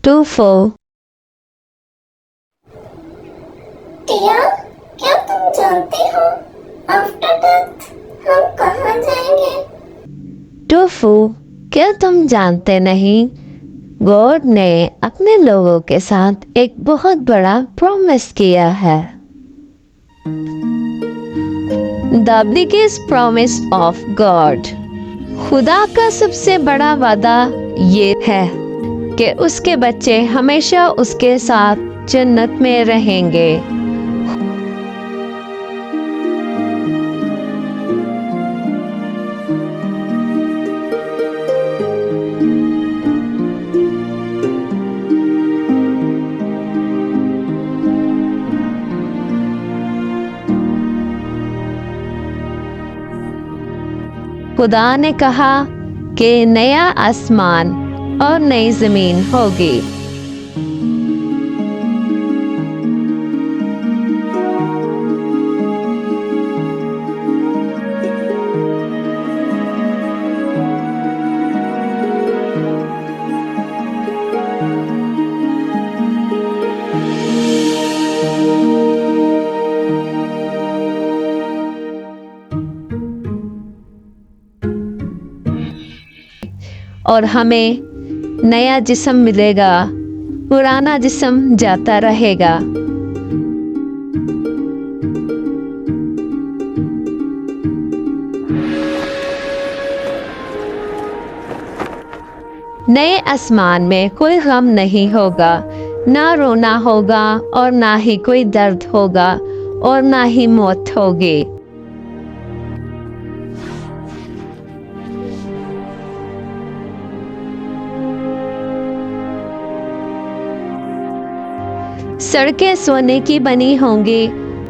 24. टिया, क्या तुम जानती हो आफ्टर डेथ हम कहाँ जाएंगे? 24. क्या तुम जानते नहीं, गॉड ने अपने लोगों के साथ एक बहुत बड़ा प्रॉमिस किया है। The biggest promise of God. खुदा का सबसे बड़ा वादा ये है कि उसके बच्चे हमेशा उसके साथ जन्नत में रहेंगे। खुदा ने कहा कि नया आसमान और नई जमीन होगी। और हमें नया जिस्म मिलेगा, पुराना जिस्म जाता रहेगा। नए आसमान में कोई गम नहीं होगा, ना रोना होगा और ना ही कोई दर्द होगा और ना ही मौत होगी। सड़कें सोने की बनी होंगी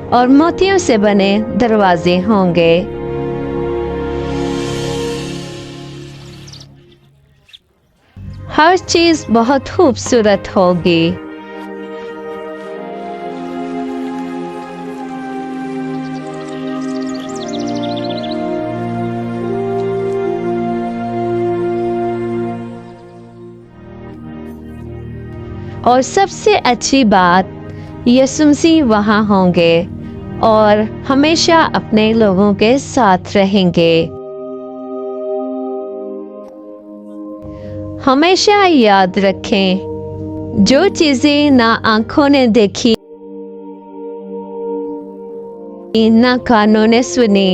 और मोतियों से बने दरवाजे होंगे। हर चीज बहुत खूबसूरत होगी। और सबसे अच्छी बात, यीशु मसीह वहाँ होंगे और हमेशा अपने लोगों के साथ रहेंगे। हमेशा याद रखें, जो चीजें ना आंखों ने देखी, ना कानों ने सुनी,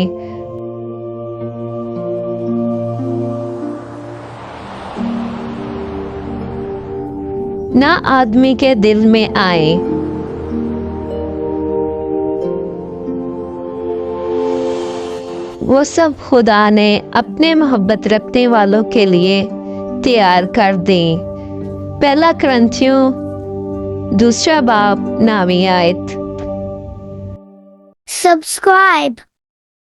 ना आदमी के दिल में आए, वो सब खुदा ने अपने मोहब्बत रखने वालों के लिए तैयार कर दें। पहला कुरिन्थियों 2 बाब 9 आयत। सब्सक्राइब।